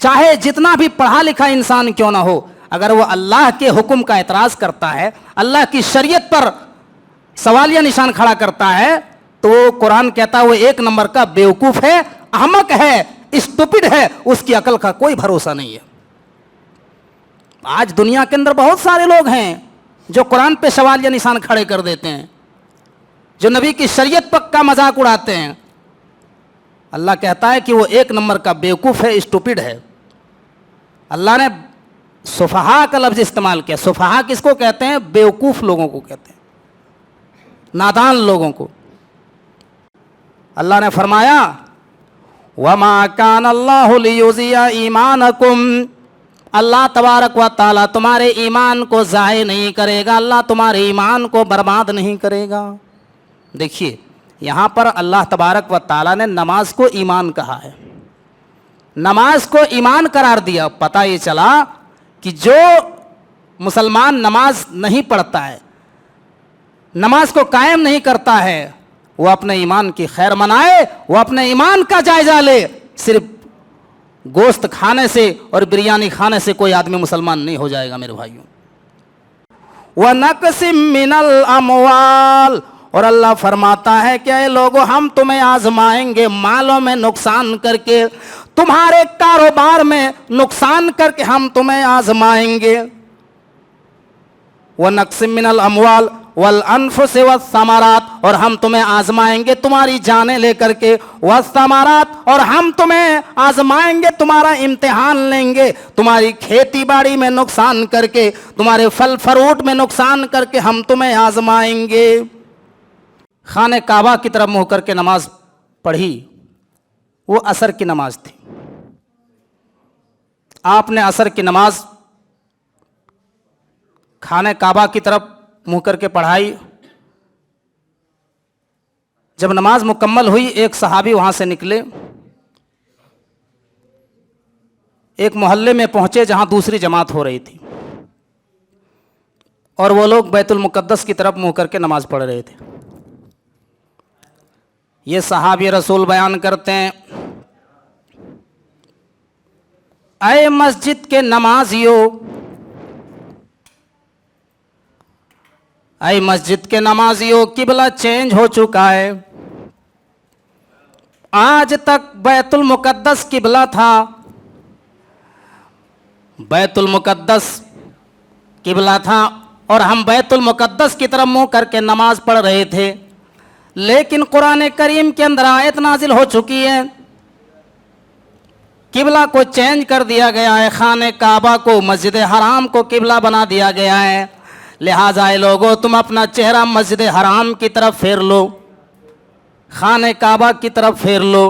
चाहे जितना भी पढ़ा लिखा इंसान क्यों ना हो, अगर वो अल्लाह के हुक्म का एतराज करता है, अल्लाह की शरीयत पर सवालिया निशान खड़ा करता है, तो कुरान कहता है वो एक नंबर का बेवकूफ है, अहमक है, स्टूपिड है, उसकी अकल का कोई भरोसा नहीं है। आज दुनिया के अंदर बहुत सारे लोग हैं जो कुरान पे सवालिया निशान खड़े कर देते हैं, जो नबी की शरीयत पर का मजाक उड़ाते हैं। अल्लाह कहता है कि वो एक नंबर का बेवकूफ है, स्टूपिड है। अल्लाह ने सुफहा का लफ्ज इस्तेमाल किया। सुफहा किसको कहते हैं? बेवकूफ लोगों को कहते हैं, नादान लोगों को। अल्लाह ने फरमाया वमा कान अल्लाहु लियुज़िया ईमानकुम, अल्लाह तबारक व तआला तुम्हारे ईमान को ज़ाय नहीं करेगा, अल्लाह तुम्हारे ईमान को बर्बाद नहीं करेगा। देखिए यहाँ पर अल्लाह तबारक व तआला ने नमाज को ईमान कहा है, नमाज को ईमान करार दिया। पता ये चला कि जो मुसलमान नमाज नहीं पढ़ता है, नमाज को कायम नहीं करता है, वो अपने ईमान की खैर मनाए, वो अपने ईमान का जायजा ले। सिर्फ गोश्त खाने से और बिरयानी खाने से कोई आदमी मुसलमान नहीं हो जाएगा मेरे भाइयों। व नक़सिम मिनल अमवाल, और अल्लाह फरमाता है कि ऐ लोगों हम तुम्हें आजमाएंगे मालों में नुकसान करके, तुम्हारे कारोबार में नुकसान करके हम तुम्हें आजमाएंगे। व नक़सिम मिनल अमवाल वल अनफुस वस्समरात, और हम तुम्हें आजमाएंगे तुम्हारी जानें लेकर के, वस्समरात, और हम तुम्हें आजमाएंगे, तुम्हारा इम्तिहान लेंगे, तुम्हारी खेती बाड़ी में नुकसान करके, तुम्हारे फल फ्रूट में नुकसान करके हम तुम्हें आजमाएंगे। खाने काबा की तरफ मुँह करके नमाज पढ़ी, वो असर की नमाज थी। आपने असर की नमाज खाने काबा की तरफ मुँह करके पढ़ाई। जब नमाज मुकम्मल हुई, एक सहाबी वहाँ से निकले, एक मोहल्ले में पहुँचे जहाँ दूसरी जमात हो रही थी, और वो लोग बैतुल मुक़द्दस की तरफ मुँह करके नमाज पढ़ रहे थे। ये सहाबी रसूल बयान करते हैं, ऐ मस्जिद के नमाजियों, ऐ मस्जिद के नमाजियों, किबला चेंज हो चुका है। आज तक बैतुल मुक़द्दस किबला था, बैतुल मुक़द्दस किबला था, और हम बैतुल मुक़द्दस की तरफ मुँह करके नमाज पढ़ रहे थे। लेकिन कुरान करीम के अंदर आयत नाजिल हो चुकी है, किबला को चेंज कर दिया गया है, खाने काबा को, मस्जिद हराम को किबला बना दिया गया है। लिहाजा ए लोगों तुम अपना चेहरा मस्जिद हराम की तरफ फेर लो, खाने काबा की तरफ फेर लो।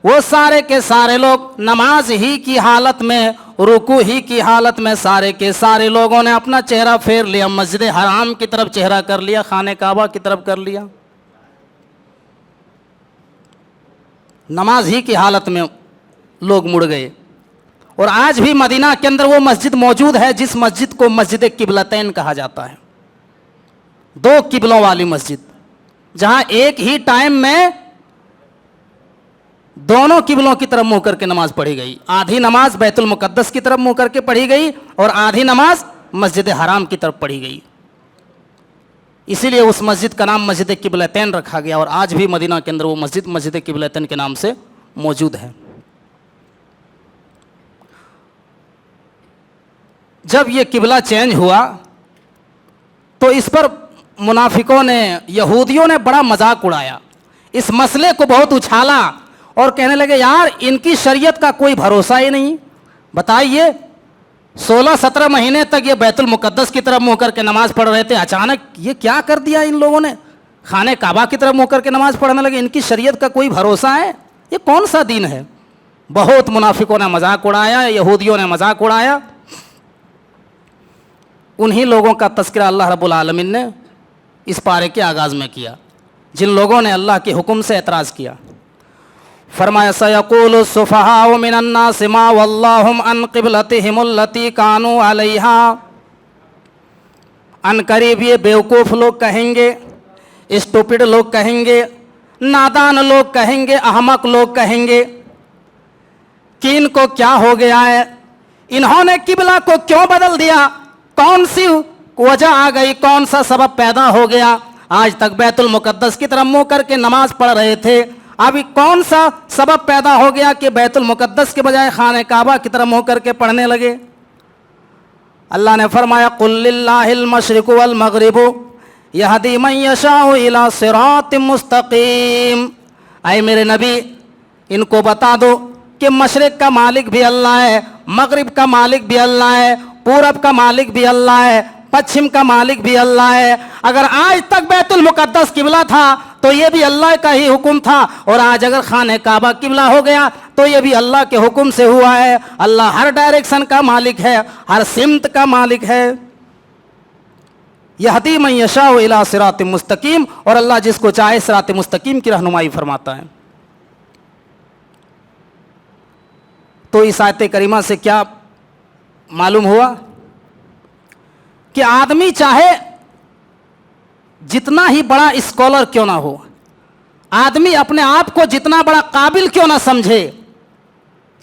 वो सारे के सारे लोग नमाज ही की हालत में, रुकू ही की हालत में सारे के सारे लोगों ने अपना चेहरा फेर लिया, मस्जिद हराम की तरफ चेहरा कर लिया, खाने काबा की तरफ कर लिया। नमाज ही की हालत में लोग मुड़ गए। और आज भी मदीना के अंदर वो मस्जिद मौजूद है जिस मस्जिद को मस्जिद किबलतैन कहा जाता है, दो किबलों वाली मस्जिद, जहां एक ही टाइम में दोनों किबलों की तरफ मुंह करके नमाज पढ़ी गई। आधी नमाज बैतुल मुक़द्दस की तरफ मुंह करके पढ़ी गई और आधी नमाज मस्जिद हराम की तरफ पढ़ी गई। इसीलिए उस मस्जिद का नाम मस्जिद किबलतैन रखा गया, और आज भी मदीना के अंदर वो मस्जिद मस्जिद किबलतैन के नाम से मौजूद है। जब ये किबला चेंज हुआ तो इस पर मुनाफिकों ने, यहूदियों ने बड़ा मजाक उड़ाया, इस मसले को बहुत उछाला और कहने लगे यार इनकी शरीयत का कोई भरोसा ही नहीं। बताइए 16-17 महीने तक ये बैतुल मुक़द्दस की तरफ मुँह करके नमाज पढ़ रहे थे, अचानक ये क्या कर दिया इन लोगों ने, खाने काबा की तरफ मुँह करके नमाज पढ़ने लगे। इनकी शरीयत का कोई भरोसा है? ये कौन सा दीन है? बहुत मुनाफिकों ने मजाक उड़ाया, यहूदियों ने मजाक उड़ाया। उन्हीं लोगों का तज़किरा अल्लाह रब्बुल आलमीन ने इस पारे के आगाज़ में किया जिन लोगों ने अल्लाह के हुक्म से एतराज़ किया। फरमाया सयक़ूलु सुफ़हाउ मिनन नासि मा वल्लाहुम अन क़िबलतिहिमुल्लती कानू अलैहा, अनकरीब ये बेवकूफ़ लोग कहेंगे, स्टूपिड लोग कहेंगे, नादान लोग कहेंगे, अहमक लोग कहेंगे मुशरिकीन को क्या हो गया है, इन्होंने किबला को क्यों बदल दिया, कौन सी वजह आ गई, कौन सा सबब पैदा हो गया। आज तक बैतुल मुकद्दस की तरफ मुंह करके नमाज पढ़ रहे थे, अभी कौन सा सबब पैदा हो गया कि बैतुल मुकद्दस के बजाय खाने काबा की तरफ मुंह करके पढ़ने लगे। अल्लाह ने फरमाया कुल लिल्लाहिल मशरिकु वल मगरिबु यहदी मन यशाउ इला सिरातिम मुस्तकीम। आए मेरे नबी, इनको बता दो कि मशरिक का मालिक भी अल्लाह है, मगरिब का मालिक भी अल्लाह है, पूरब का मालिक भी अल्लाह है, पश्चिम का मालिक भी अल्लाह है। अगर आज तक बैतुल मुकद्दस किबला था तो ये भी अल्लाह का ही हुक्म था, और आज अगर खाने काबा किबला हो गया तो ये भी अल्लाह के हुक्म से हुआ है। अल्लाह हर डायरेक्शन का मालिक है, हर सिमत का मालिक है। यहदी मन यशाउ इला सिरातिम मुस्तकीम, और अल्लाह जिसको चाहे सिरात मुस्तकीम की रहनुमाई फरमाता है। तो इस आयत करीमा से क्या मालूम हुआ कि आदमी चाहे जितना ही बड़ा स्कॉलर क्यों ना हो, आदमी अपने आप को जितना बड़ा काबिल क्यों ना समझे,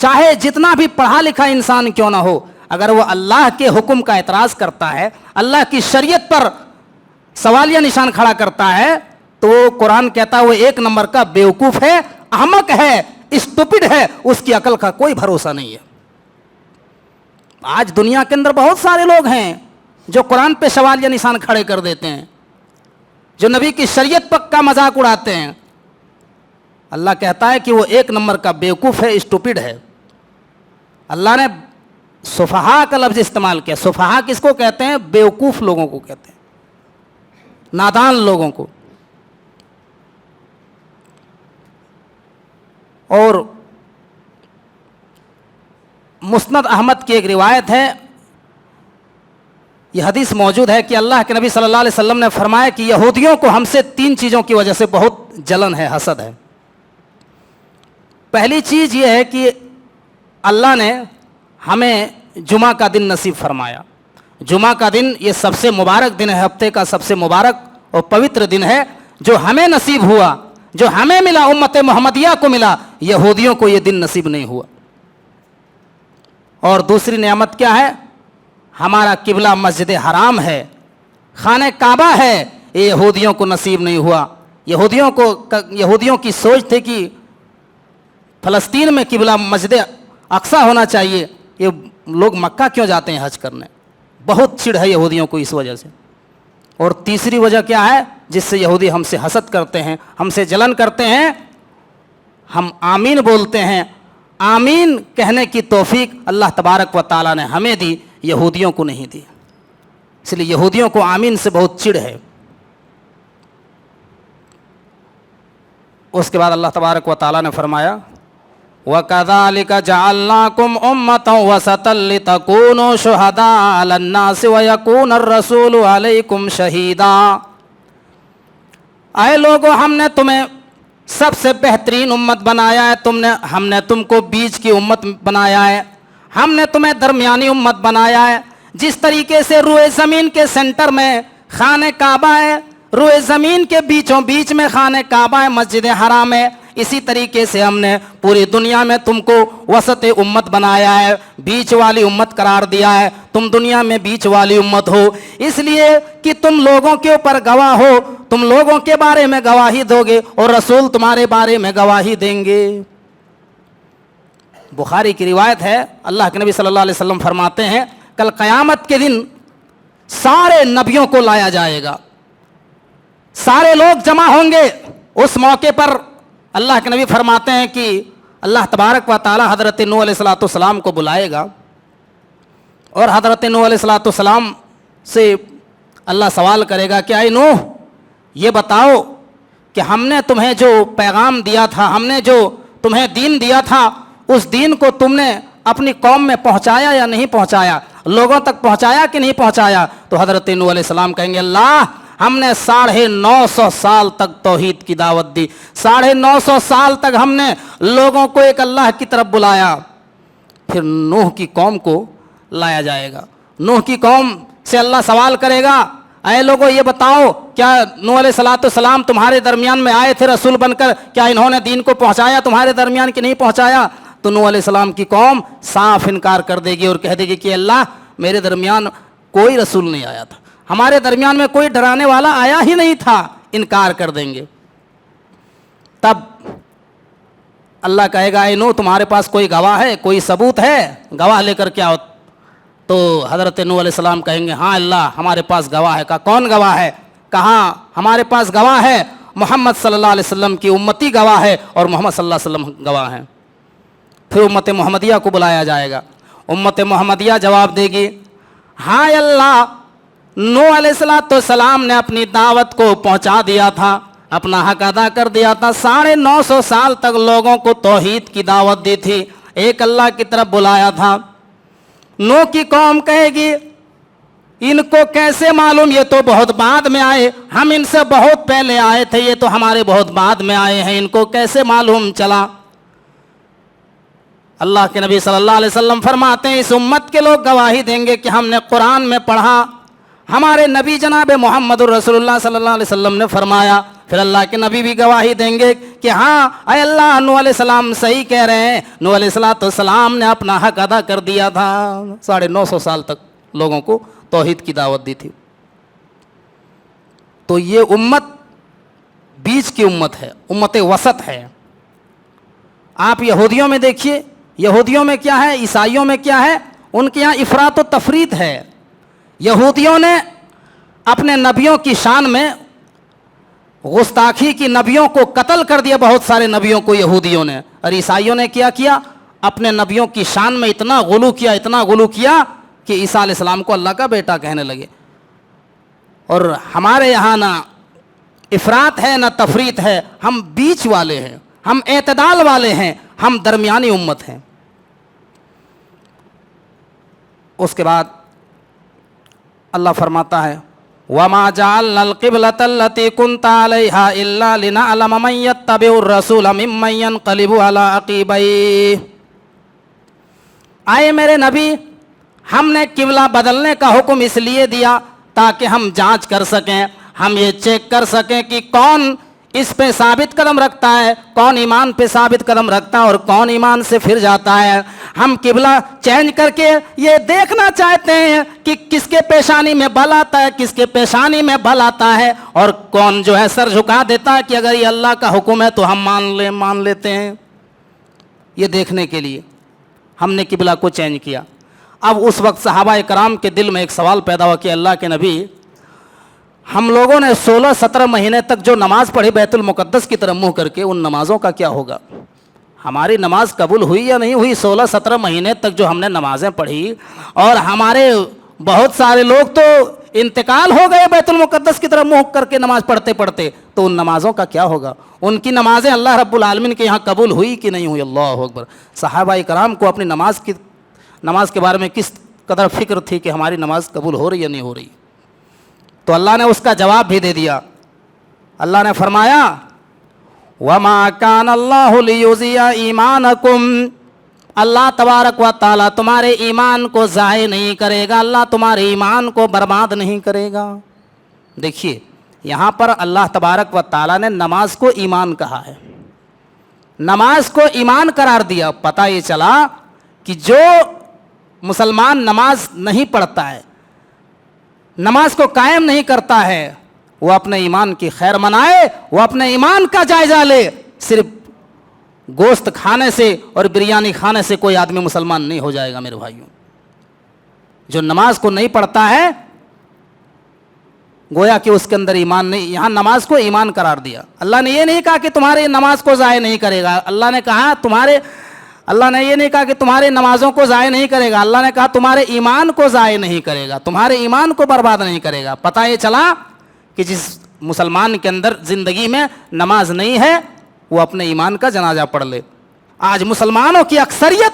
चाहे जितना भी पढ़ा लिखा इंसान क्यों ना हो, अगर वो अल्लाह के हुक्म का एतराज़ करता है, अल्लाह की शरीयत पर सवालिया निशान खड़ा करता है, तो कुरान कहता है वो एक नंबर का बेवकूफ़ है, अहमक है, स्टूपिड है, उसकी अकल का कोई भरोसा नहीं है। आज दुनिया के अंदर बहुत सारे लोग हैं जो कुरान पे सवालिया निशान खड़े कर देते हैं, जो नबी की शरीयत पर का मजाक उड़ाते हैं। अल्लाह कहता है कि वो एक नंबर का बेवकूफ़ है, स्टूपिड है। अल्लाह ने सुफहा का लफ्ज़ इस्तेमाल किया। सुफहा किसको कहते हैं? बेवकूफ़ लोगों को कहते हैं, नादान लोगों को। और मुस्नद अहमद की एक रिवायत है, यह हदीस मौजूद है कि अल्लाह के नबी सल्लल्लाहु अलैहि वसल्लम ने फरमाया कि यहूदियों को हमसे 3 चीज़ों की वजह से बहुत जलन है, हसद है। पहली चीज़ यह है कि अल्लाह ने हमें जुमा का दिन नसीब फरमाया। जुमा का दिन ये सबसे मुबारक दिन है, हफ्ते का सबसे मुबारक और पवित्र दिन है, जो हमें नसीब हुआ, जो हमें मिला, उम्मत मोहम्मदिया को मिला। यहूदियों को ये दिन नसीब नहीं हुआ। और दूसरी नेमत क्या है? हमारा किबला मस्जिद हराम है, खाने काबा है, ये यहूदियों को नसीब नहीं हुआ। यहूदियों की सोच थी कि फ़लस्तीन में किबला मस्जिद अक्सा होना चाहिए, ये लोग मक्का क्यों जाते हैं हज करने। बहुत चिढ़ है यहूदियों को इस वजह से। और तीसरी वजह क्या है जिससे यहूदी हमसे हसद करते हैं, हमसे जलन करते हैं? हम आमीन बोलते हैं। आमीन कहने की तौफीक अल्लाह तबारक व ताला ने हमें दी, यहूदियों को नहीं दी। इसलिए यहूदियों को आमीन से बहुत चिढ़ है। उसके बाद अल्लाह तबारक व ताला ने फरमाया वकज़ालिका जअलनाकुम उम्मतन वसतन लितकूनू शुहदा अलन्नास व यकून अर्रसूलु अलैकुम शहीदा। आए लोगों, हमने तुम्हें सबसे बेहतरीन उम्मत बनाया है, हमने तुमको बीच की उम्मत बनाया है, हमने तुम्हें दरमियानी उम्मत बनाया है। जिस तरीके से रुए ज़मीन के सेंटर में खाने काबा है, रुए ज़मीन के बीचों बीच में खाने काबा है, मस्जिद हराम है, इसी तरीके से हमने पूरी दुनिया में तुमको वसत उम्मत बनाया है, बीच वाली उम्मत करार दिया है। तुम दुनिया में बीच वाली उम्मत हो इसलिए कि तुम लोगों के ऊपर गवाह हो, तुम लोगों के बारे में गवाही दोगे और रसूल तुम्हारे बारे में गवाही देंगे। बुखारी की रिवायत है, अल्लाह के नबी सल्लल्लाहु अलैहि वसल्लम फरमाते हैं कल क़यामत के दिन सारे नबियों को लाया जाएगा, सारे लोग जमा होंगे। उस मौके पर अल्लाह के नबी फरमाते हैं कि अल्लाह तबारक व ताला हज़रत नूह अलैहिस्सलाम को बुलाएगा और हज़रत नूह अलैहिस्सलाम से अल्लाह सवाल करेगा कि आई नूह, ये बताओ कि हमने तुम्हें जो पैगाम दिया था, हमने जो तुम्हें दीन दिया था, उस दीन को तुमने अपनी कौम में पहुंचाया या नहीं पहुंचाया, लोगों तक पहुंचाया कि नहीं पहुंचाया? तो हज़रत नूह अलैहिस्सलाम कहेंगे अल्लाह, हमने 950 साल तक तौहीद की दावत दी, 950 साल तक हमने लोगों को एक अल्लाह की तरफ बुलाया। फिर नूह की कौम को लाया जाएगा। नूह की कौम से अल्लाह सवाल करेगा, ऐ लोगों ये बताओ, क्या नूह अलैहिस्सलाम तुम्हारे दरमियान में आए थे रसूल बनकर, क्या इन्होंने दीन को पहुंचाया तुम्हारे दरमियान कि नहीं पहुंचाया? तो नूह अलैहिस्सलाम की कौम साफ इनकार कर देगी और कह देगी कि अल्लाह मेरे दरमियान कोई रसूल नहीं आया था, हमारे दरमियान में कोई डराने वाला आया ही नहीं था, इनकार कर देंगे। तब अल्लाह कहेगा ए नूह तुम्हारे पास कोई गवाह है, कोई सबूत है, गवाह लेकर के आओ। तो हज़रत नूह अलैहिस्सलाम कहेंगे हाँ अल्लाह हमारे पास गवाह है। कहा कौन गवाह है? कहा हमारे पास गवाह है, मोहम्मद सल्लल्लाहु अलैहि वसल्लम की उम्मती गवाह है और मोहम्मद सल्लल्लाहु अलैहि वसल्लम गवाह हैं। फिर उम्मत मोहम्मदिया को बुलाया जाएगा। उम्मत मोहम्मदिया जवाब देगी हाँ अल्लाह नूह अलैहिस्सलाम ने अपनी दावत को पहुंचा दिया था, अपना हक अदा कर दिया था, 950 साल तक लोगों को तौहीद की दावत दी थी, एक अल्लाह की तरफ बुलाया था। नूह की कौम कहेगी इनको कैसे मालूम, ये तो बहुत बाद में आए, हम इनसे बहुत पहले आए थे, ये तो हमारे बहुत बाद में आए हैं, इनको कैसे मालूम चला। अल्लाह के नबी सल्लल्लाहु अलैहि वसल्लम फरमाते हैं इस उम्मत के लोग गवाही देंगे कि हमने कुरान में पढ़ा, हमारे नबी जनाब मोहम्मद रसूलुल्लाह सल्लल्लाहु अलैहि वसल्लम ने फरमाया। फिर अल्लाह के नबी भी गवाही देंगे कि हाँ अय अल्लाह नूह अलैहिस्सलाम सही कह रहे हैं, नूह अलैहिस्सलाम ने अपना हक अदा कर दिया था, 950 साल तक लोगों को तौहीद की दावत दी थी। तो ये उम्मत बीच की उम्मत है, उम्मत वसत है। आप यहूदियों में देखिए, यहूदियों में क्या है, ईसाइयों में क्या है, उनके यहाँ इफरात व तफरीत है। यहूदियों ने अपने नबियों की शान में गुस्ताखी की, नबियों को कत्ल कर दिया, बहुत सारे नबियों को यहूदियों ने। और ईसाइयों ने क्या किया, अपने नबियों की शान में इतना गुलू किया, इतना गुलू किया कि ईसा अलैहिस्सलाम को अल्लाह का बेटा कहने लगे। और हमारे यहाँ ना इफरात है ना तफरीत है, हम बीच वाले हैं, हम एतदाल वाले हैं, हम दरमियानी उम्मत हैं। उसके बाद अल्लाह फरमाता है वमा जअलनल क़िबलतल्लती कुन्ता अलैहा इल्ला लिनअलम मन यत्तबिउर रसूल मिम्मन यनक़लिबु अला अक़ीबैहि। आए मेरे नबी, हमने किबला बदलने का हुक्म इसलिए दिया ताकि हम जांच कर सकें, हम ये चेक कर सकें कि कौन इस पे साबित कदम रखता है, कौन ईमान पे साबित कदम रखता है और कौन ईमान से फिर जाता है। हम किबला चेंज करके ये देखना चाहते हैं कि किसके पेशानी में बल आता है, किसके पेशानी में बल आता है, और कौन जो है सर झुका देता है कि अगर ये अल्लाह का हुक्म है तो हम मान लेते हैं। ये देखने के लिए हमने किबला को चेंज किया। अब उस वक्त सहाबा इकराम के दिल में एक सवाल पैदा हुआ कि अल्लाह के नबी, हम लोगों ने 16-17 महीने तक जो नमाज पढ़ी बैतुल मुक़द्दस की तरफ मुंह करके, उन नमाज़ों का क्या होगा? हमारी नमाज कबूल हुई या नहीं हुई? 16-17 महीने तक जो हमने नमाजें पढ़ी, और हमारे बहुत सारे लोग तो इंतकाल हो गए बैतुल मुक़द्दस की तरफ मुंह करके नमाज पढ़ते पढ़ते, तो उन नमाज़ों का क्या होगा? उनकी नमाजें अल्लाह रब्बुल आलमीन के यहाँ कबूल हुई कि नहीं हुई? अल्लाहु अकबर। सहाबा इकराम को अपनी नमाज के बारे में किस कदर फिक्र थी कि हमारी नमाज कबूल हो रही या नहीं हो रही। तो अल्लाह ने उसका जवाब भी दे दिया। अल्लाह ने फरमाया वमा कान अल्लाहु लियुज़िया ईमानकुम, अल्लाह तबारक व तआला तुम्हारे ईमान को ज़ाय नहीं करेगा, अल्लाह तुम्हारे ईमान को बर्बाद नहीं करेगा। देखिए यहाँ पर अल्लाह तबारक व तआला ने नमाज को ईमान कहा है, नमाज को ईमान करार दिया। पता ये चला कि जो मुसलमान नमाज नहीं पढ़ता है, नमाज को कायम नहीं करता है, वो अपने ईमान की खैर मनाए, वो अपने ईमान का जायजा ले। सिर्फ गोश्त खाने से और बिरयानी खाने से कोई आदमी मुसलमान नहीं हो जाएगा मेरे भाइयों। जो नमाज को नहीं पढ़ता है गोया कि उसके अंदर ईमान नहीं। यहाँ नमाज को ईमान करार दिया। अल्लाह ने ये नहीं कहा कि तुम्हारी नमाज को ज़ाय नहीं करेगा, अल्लाह ने ये नहीं कहा कि तुम्हारे नमाजों को ज़ाय नहीं करेगा, अल्लाह ने कहा तुम्हारे ईमान को ज़ाय नहीं करेगा, तुम्हारे ईमान को बर्बाद नहीं करेगा। पता ये चला कि जिस मुसलमान के अंदर ज़िंदगी में नमाज नहीं है वो अपने ईमान का जनाजा पढ़ ले। आज मुसलमानों की अक्सरियत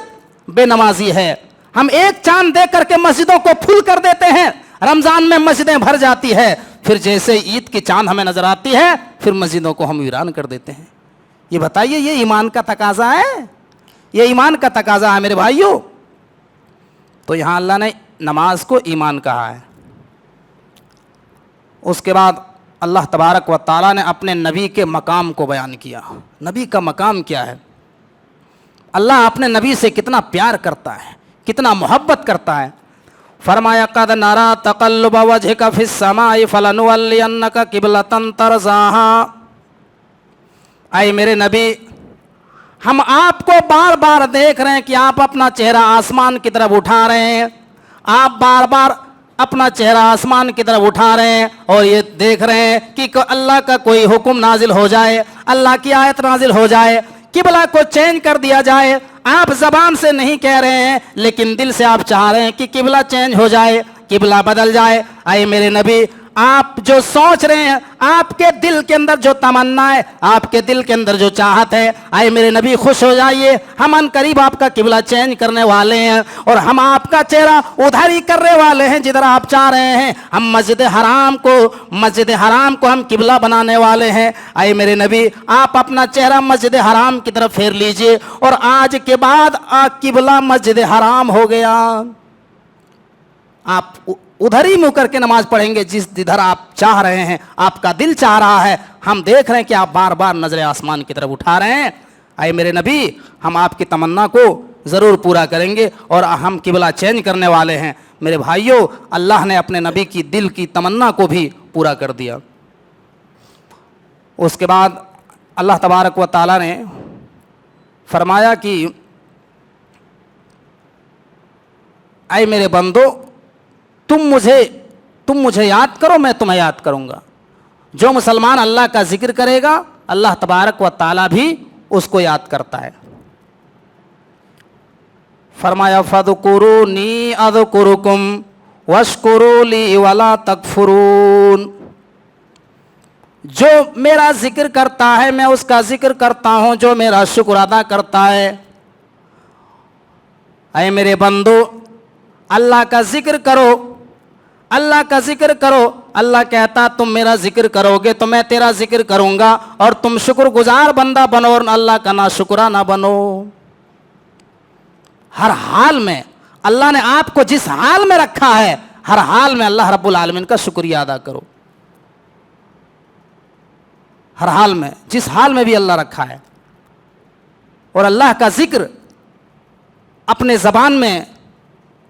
बेनमाजी है। हम एक चांद दे करके मस्जिदों को फुल कर देते हैं, रमज़ान में मस्जिदें भर जाती है, फिर जैसे ईद की चांद हमें नज़र आती है फिर मस्जिदों को हम वीरान कर देते हैं। ये बताइए, ये ईमान का तकाजा है? ये ईमान का तकाजा है मेरे भाइयों। तो यहाँ अल्लाह ने नमाज को ईमान कहा है। उसके बाद अल्लाह तबारक व तआला ने अपने नबी के मकाम को बयान किया। नबी का मकाम क्या है? अल्लाह अपने नबी से कितना प्यार करता है, कितना मोहब्बत करता है। फरमाया कद नरा तक़ल्लुब वजहिका फिस समाई फलनुवल्लियन्नका क़िबलतन तरज़ाहा। ऐ मेरे नबी, हम आपको बार बार देख रहे हैं कि आप अपना चेहरा आसमान की तरफ उठा रहे हैं, आप बार बार अपना चेहरा आसमान की तरफ उठा रहे हैं और ये देख रहे हैं कि अल्लाह का कोई हुक्म नाजिल हो जाए, अल्लाह की आयत नाजिल हो जाए, किबला को चेंज कर दिया जाए। आप जबान से नहीं कह रहे हैं लेकिन दिल से आप चाह रहे हैं कि किबला चेंज हो जाए, किबला बदल जाए। आए मेरे नबी, आप जो सोच रहे हैं, आपके दिल के अंदर जो तमन्ना है, आपके दिल के अंदर जो चाहत है, आए मेरे नबी खुश हो जाइए, हम अन करीब आपका किबला चेंज करने वाले हैं और हम आपका चेहरा उधर ही करने वाले हैं जिधर आप चाह रहे हैं। हम मस्जिद हराम को हम किबला बनाने वाले हैं। आए मेरे नबी, आप अपना चेहरा मस्जिद हराम की तरफ फेर लीजिए और आज के बाद किबला मस्जिद हराम हो गया। आप उधर ही मुंह करके नमाज पढ़ेंगे जिधर आप चाह रहे हैं, आपका दिल चाह रहा है। हम देख रहे हैं कि आप बार बार नजरें आसमान की तरफ उठा रहे हैं। आए मेरे नबी, हम आपकी तमन्ना को ज़रूर पूरा करेंगे और हम किबला चेंज करने वाले हैं। मेरे भाइयों, अल्लाह ने अपने नबी की दिल की तमन्ना को भी पूरा कर दिया। उसके बाद अल्लाह तबारक व तआला ने फरमाया कि ऐ मेरे बंदो, तुम मुझे याद करो, मैं तुम्हें याद करूंगा। जो मुसलमान अल्लाह का जिक्र करेगा, अल्लाह तबारक व ताला भी उसको याद करता है। फरमाया फदकुरूनी अज़कुरुकुम वश्कुरूली वला तकफुरून। जो मेरा जिक्र करता है मैं उसका जिक्र करता हूं, जो मेरा शुक्र अदा करता है। ऐ मेरे बंदो, अल्लाह का जिक्र करो, अल्लाह का जिक्र करो। अल्लाह कहता तुम मेरा जिक्र करोगे तो मैं तेरा जिक्र करूंगा और तुम शुक्रगुजार बंदा बनो और अल्लाह का ना शुक्रा ना बनो। हर हाल में अल्लाह ने आपको जिस हाल में रखा है, हर हाल में अल्लाह रब्बुल आलमीन का शुक्रिया अदा करो। हर हाल में, जिस हाल में भी अल्लाह रखा है, और अल्लाह का जिक्र अपने ज़बान में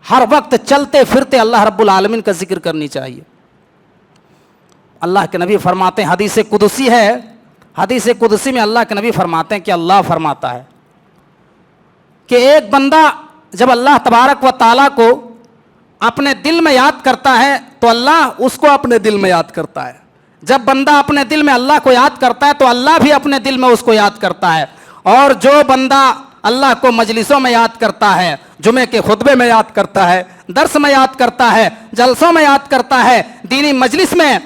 हर वक्त चलते फिरते अल्लाह रब्बुल आलमीन का जिक्र करनी चाहिए। अल्लाह के नबी फरमाते हैं, हदीस कुदसी है, हदीस कुदसी में अल्लाह के नबी फरमाते हैं कि अल्लाह फरमाता है कि एक बंदा जब अल्लाह तबारक व ताला को अपने दिल में याद करता है तो अल्लाह उसको अपने दिल में याद करता है। जब बंदा अपने दिल में अल्लाह को याद करता है तो अल्लाह भी अपने दिल में उसको याद करता है। और जो बंदा अल्लाह को मजलिसों में याद करता है, जुमे के खुतबे में याद करता है, दर्स में याद करता है, जलसों में याद करता है, दीनी मजलिस में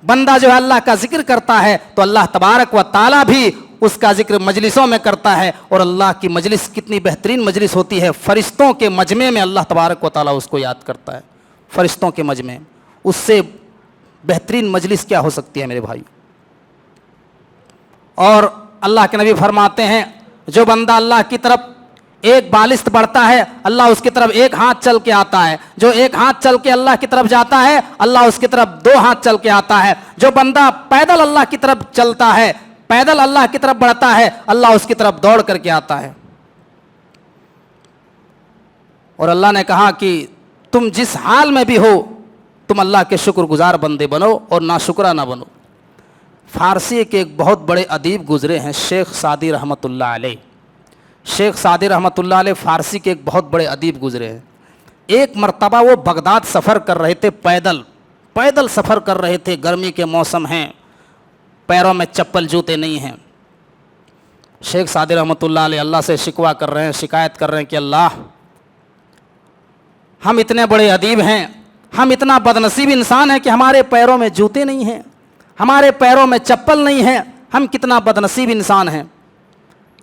बंदा जो है अल्लाह का जिक्र करता है तो अल्लाह तबारक व ताला भी उसका जिक्र मजलिसों में करता है। और अल्लाह की मजलिस कितनी बेहतरीन मजलिस होती है, फरिश्तों के मजमे में अल्लाह तबारक व ताला उसको याद करता है। फरिश्तों के मजमे, उससे बेहतरीन मजलिस क्या हो सकती है मेरे भाई। और अल्लाह के नबी फरमाते हैं, जो बंदा अल्लाह की तरफ एक बालिस्त बढ़ता है, अल्लाह उसकी तरफ एक हाथ चल के आता है। जो एक हाथ चल के अल्लाह की तरफ जाता है, अल्लाह उसकी तरफ दो हाथ चल के आता है। जो बंदा पैदल अल्लाह की तरफ चलता है, पैदल अल्लाह की तरफ बढ़ता है, अल्लाह उसकी तरफ दौड़ करके आता है। और अल्लाह ने कहा कि तुम जिस हाल में भी हो, तुम अल्लाह के शुक्रगुजार बंदे बनो और नाशुक्रा ना बनो। फारसी के एक बहुत बड़े अदीब गुजरे हैं, शेख सादी रहमतुल्लाह अलैह। शेख सादी रहमतुल्लाह अलैह फारसी के एक बहुत बड़े अदीब गुजरे हैं। एक मर्तबा वो बगदाद सफ़र कर रहे थे, पैदल सफ़र कर रहे थे, गर्मी के मौसम हैं, पैरों में चप्पल जूते नहीं हैं। शेख सादी रहमतुल्लाह अलैह अल्लाह से शिकवा कर रहे हैं, शिकायत कर रहे हैं कि अल्लाह, हम इतने बड़े अदीब हैं, हम इतना बदनसीब इंसान हैं कि हमारे पैरों में जूते नहीं हैं, हमारे पैरों में चप्पल नहीं है, हम कितना बदनसीब इंसान हैं।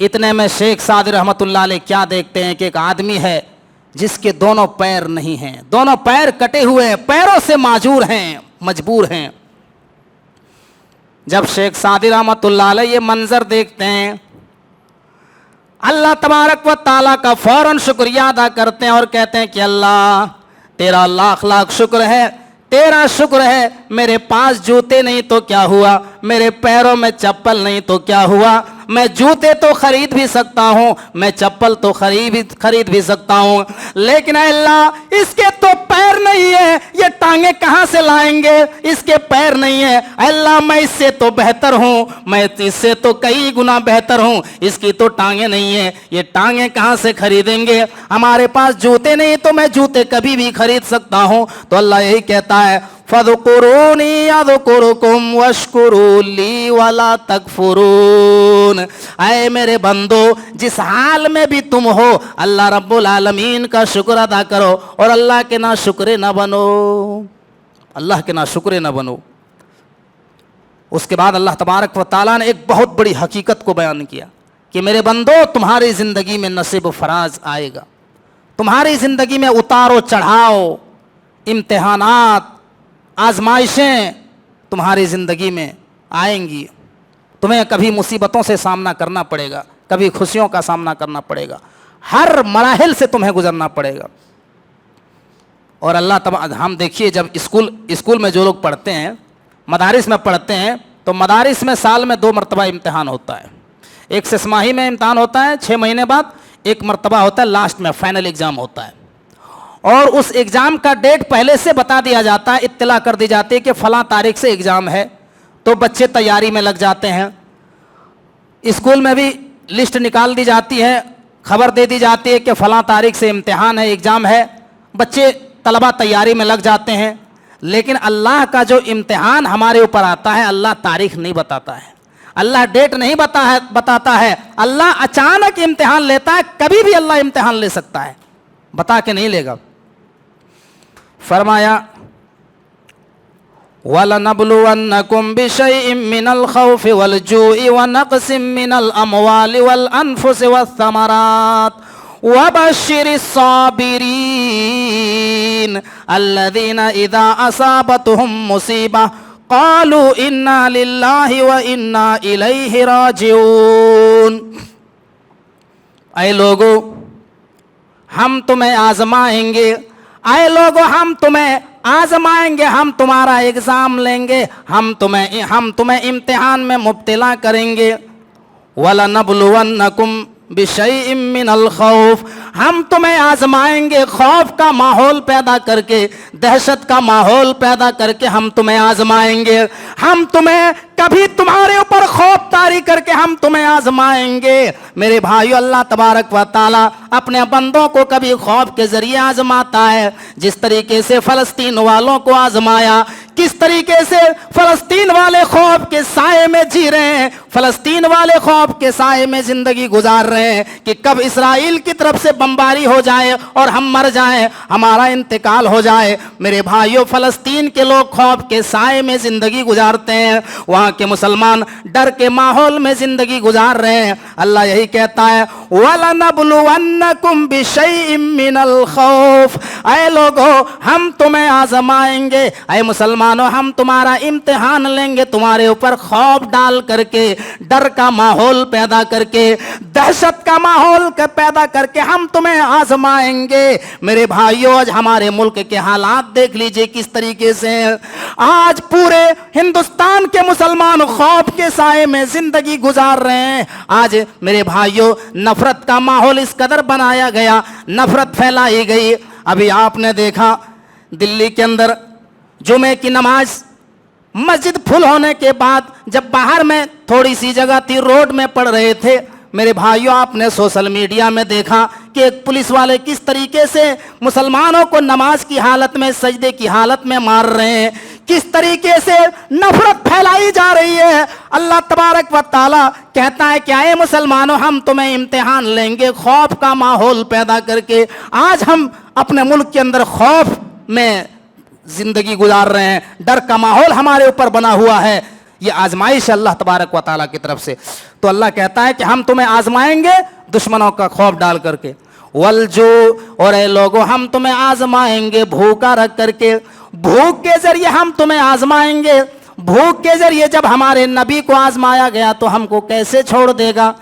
इतने में शेख सादी रहमतुल्लाह अलैह क्या देखते हैं कि एक आदमी है जिसके दोनों पैर नहीं हैं, दोनों पैर कटे हुए हैं, पैरों से माजूर हैं, मजबूर हैं। जब शेख सादी रहमतुल्लाह अलैह ये मंजर देखते हैं, अल्लाह तबारक व ताला का फौरन शुक्रिया अदा करते हैं और कहते हैं कि अल्लाह, तेरा लाख लाख शुक्र है, तेरा शुक्र है, मेरे पास जूते नहीं तो क्या हुआ, मेरे पैरों में चप्पल नहीं तो क्या हुआ, मैं जूते तो खरीद भी सकता हूं, मैं चप्पल तो खरीद भी सकता हूं, लेकिन अल्लाह इसके तो पैर नहीं है, ये टांगे कहां से लाएंगे, इसके पैर नहीं है। अल्लाह मैं इससे तो बेहतर हूं, मैं इससे तो कई गुना बेहतर हूं, इसकी तो टांगे नहीं है, ये टांगे कहां से खरीदेंगे, हमारे पास जूते नहीं तो मैं जूते कभी भी खरीद सकता हूं। तो अल्लाह यही कहता है फज़कुरूनी अज़कुरुकुम वश्कुरू ली वला तकफुरून। ऐ मेरे बंदो, जिस हाल में भी तुम हो अल्लाह रब्बुल आलमीन का शुक्र अदा करो और अल्लाह के ना शुक्रे ना बनो, अल्लाह के ना शुक्रे ना बनो। उसके बाद अल्लाह तबारक व तआला ने एक बहुत बड़ी हकीकत को बयान किया कि मेरे बंदो, तुम्हारी ज़िंदगी में नसीब फराज आएगा, तुम्हारी ज़िंदगी में उतारो चढ़ाओ, इम्तिहानात, आजमाइशें तुम्हारी ज़िंदगी में आएंगी। तुम्हें कभी मुसीबतों से सामना करना पड़ेगा, कभी खुशियों का सामना करना पड़ेगा, हर मराहिल से तुम्हें गुजरना पड़ेगा। और हम देखिए, जब स्कूल में जो लोग पढ़ते हैं, मदारिस में पढ़ते हैं, तो मदारिस में साल में 2 मरतबा इम्तिहान होता है। एक सिस्माही में इम्तिहान होता है 6 महीने बाद, एक मरतबा होता है लास्ट में फाइनल एग्ज़ाम होता है। और उस एग्ज़ाम का डेट पहले से बता दिया जाता है, इत्तला कर दी जाती है कि फ़लाँ तारीख से एग्ज़ाम है, तो बच्चे तैयारी में लग जाते हैं। स्कूल में भी लिस्ट निकाल दी जाती है, खबर दे दी जाती है कि फ़लाँ तारीख से इम्तिहान है, एग्ज़ाम है, बच्चे तलबा तैयारी में लग जाते हैं। लेकिन अल्लाह का जो इम्तिहान हमारे ऊपर आता है, अल्लाह तारीख नहीं बताता है, अल्लाह डेट नहीं बताता है, अल्लाह अचानक इम्तिहान लेता है। कभी भी अल्लाह इम्तिहान ले सकता है, बता के नहीं लेगा। फरमाया वलनब्लुवन्नकुम बिशैइन मिनल खौफि वल जूइ व नक़सिम मिनल अमवालि वल अनफुसि वस्समरात वबश्शिरिस साबिरीन अल्लज़ीना इज़ा असाबतहुम मुसीबा क़ालू इन्ना लिल्लाहि व इन्ना इलैहि राजिऊन। ऐ लोगो, हम तुम्हें आजमाएंगे, आए लोगों हम तुम्हें आजमाएंगे, हम तुम्हारा एग्जाम लेंगे, हम तुम्हें इम्तिहान में मुब्तला करेंगे। वलनब्लुवन्नकुम बिशैइन मिनल खौफ, हम तुम्हें आजमाएंगे, खौफ का माहौल पैदा करके, दहशत का माहौल पैदा करके हम तुम्हें आजमाएंगे। हम तुम्हें कभी तुम्हारे ऊपर खौफ तारी करके हम तुम्हें आजमाएंगे। मेरे भाइयों, अल्लाह तबारक व ताला अपने बंदों को कभी खौफ के जरिए आजमाता है। जिस तरीके से फ़लस्तीन वालों को आजमाया, किस तरीके से फ़लस्तीन वाले खौफ के साए में जी रहे हैं, फ़लस्तीन वाले खौफ के साए में ज़िंदगी गुजार रहे हैं कि कब इसराइल की तरफ से बमबारी हो जाए और हम मर जाएं, हमारा इंतकाल हो जाए। मेरे भाइयों, फ़लस्तीन के लोग खौफ के साए में ज़िंदगी गुजारते हैं, वहाँ के मुसलमान डर के माहौल में ज़िंदगी गुजार रहे हैं। अल्लाह यही कहता है वलनब्लुवन्नकुम बिशैइन मिनल खौफ, ऐ लोगों हम तुम्हें आजमाएंगे, ऐ मुसलमानों हम तुम्हारा इम्तिहान लेंगे, तुम्हारे ऊपर खौफ डाल करके, डर का माहौल पैदा करके, दहशत का माहौल पैदा करके हम तुम्हें आजमाएंगे। मेरे भाइयों, आज हमारे मुल्क के हालात देख लीजिए किस तरीके से हैं। आज पूरे हिंदुस्तान के मुसलमान खौफ के साए में जिंदगी गुजार रहे हैं। आज मेरे भाइयों, नफरत का माहौल इस कदर बनाया गया, नफरत फैलाई गई। अभी आपने देखा दिल्ली के अंदर जुमे की नमाज मस्जिद फुल होने के बाद जब बाहर में थोड़ी सी जगह थी, रोड में पढ़ रहे थे, मेरे भाइयों आपने सोशल मीडिया में देखा कि एक पुलिस वाले किस तरीके से मुसलमानों को नमाज की हालत में, सजदे की हालत में मार रहे हैं, किस तरीके से नफरत फैलाई जा रही है। अल्लाह तबारक व ताला कहता है कि आए मुसलमानों हम तुम्हें इम्तिहान लेंगे, खौफ का माहौल पैदा करके। आज हम अपने मुल्क के अंदर खौफ में जिंदगी गुजार रहे हैं, डर का माहौल हमारे ऊपर बना हुआ है। ये आजमाइश अल्लाह तबारक व ताला की तरफ से। तो अल्लाह कहता है कि हम तुम्हें आजमाएंगे दुश्मनों का खौफ डाल करके। वलजू, और ए लोगों हम तुम्हें आजमाएंगे भूखा रख करके, भूख के जरिए हम तुम्हें आजमाएंगे। भूख के जरिए जब हमारे नबी को आजमाया गया तो हमको कैसे छोड़ देगा।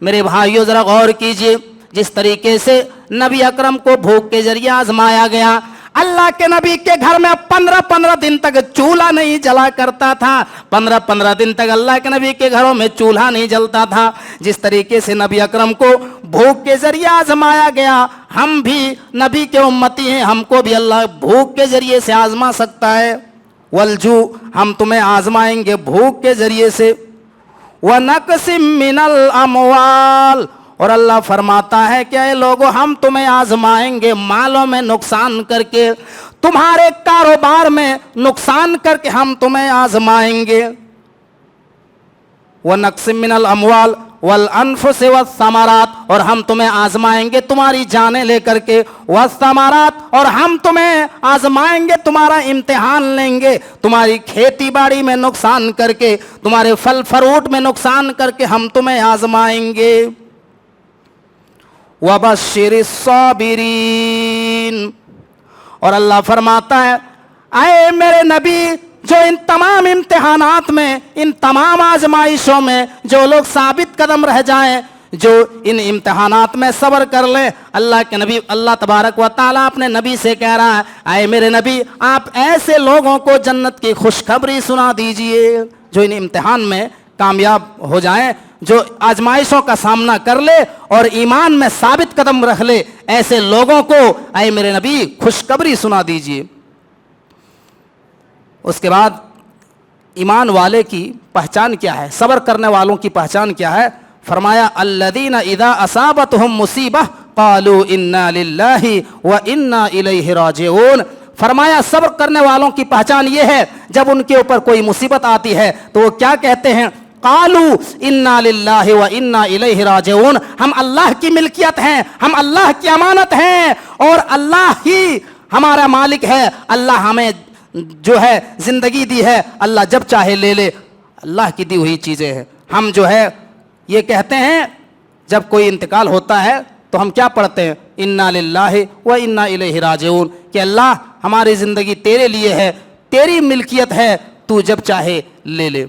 मेरे भाइयों जरा गौर कीजिए, जिस तरीके से नबी अकरम को भूख के जरिए आजमाया गया, अल्लाह के नबी के घर में 15-15 दिन तक चूल्हा नहीं जला करता था। 15-15 दिन तक अल्लाह के नबी के घरों में चूल्हा नहीं जलता था। जिस तरीके से नबी अकरम को भूख के जरिए आजमाया गया, हम भी नबी के उम्मती हैं, हमको भी अल्लाह भूख के जरिए से आजमा सकता है। वलजू, हम तुम्हें आजमाएंगे भूख के जरिए से। व नक़सिम मिनल अमवाल, और अल्लाह फरमाता है कि ऐ लोगों, हम तुम्हें आजमाएंगे मालों में नुकसान करके, तुम्हारे कारोबार में नुकसान करके हम तुम्हें आजमाएंगे। व नक़सिम मिनल अमवाल वल अनफुस वस्समरात, और हम तुम्हें आजमाएंगे तुम्हारी जानें लेकर के, वस्समरात, और हम तुम्हें आजमाएंगे, तुम्हारा इम्तिहान लेंगे तुम्हारी खेती बाड़ी में नुकसान करके, तुम्हारे फल फ्रूट में नुकसान करके हम तुम्हें आजमाएंगे। वबश्शिरिस साबिरीन, और अल्लाह फरमाता है आए मेरे नबी, जो इन तमाम इम्तिहानात में, इन तमाम आजमाइशों में जो लोग साबित कदम रह जाएं, जो इन इम्तिहानात में सब्र कर ले, अल्लाह के नबी, अल्लाह तबारक व ताला अपने नबी से कह रहा है आए मेरे नबी, आप ऐसे लोगों को जन्नत की खुशखबरी सुना दीजिए जो इन इम्तिहान में कामयाब हो जाएं, जो आजमाइशों का सामना कर ले और ईमान में साबित कदम रख ले, ऐसे लोगों को आए मेरे नबी खुशखबरी सुना दीजिए। उसके बाद ईमान वाले की पहचान क्या है, सब्र करने वालों की पहचान क्या है? फरमाया अल्लदीना इदा असाबतहुम मुसीबह कालू इन्ना लिल्लाहि व इन्ना इलैहि राजिऊन। फरमाया सब्र करने वालों की पहचान ये है, जब उनके ऊपर कोई मुसीबत आती है तो वो क्या कहते हैं? कालू इन्ना लिल्लाहि व इन्ना इलैहि राजिऊन, हम अल्लाह की मिल्कियत हैं, हम अल्लाह की अमानत हैं और अल्लाह ही हमारा मालिक है। अल्लाह हमें जो है जिंदगी दी है, अल्लाह जब चाहे ले ले, अल्लाह की दी हुई चीज़ें हैं। हम जो है ये कहते हैं जब कोई इंतकाल होता है तो हम क्या पढ़ते हैं? इन्ना लिल्लाहि व इन्ना इलैहि राजिऊन, कि अल्लाह हमारी ज़िंदगी तेरे लिए है, तेरी मिल्कियत है, तू जब चाहे ले ले।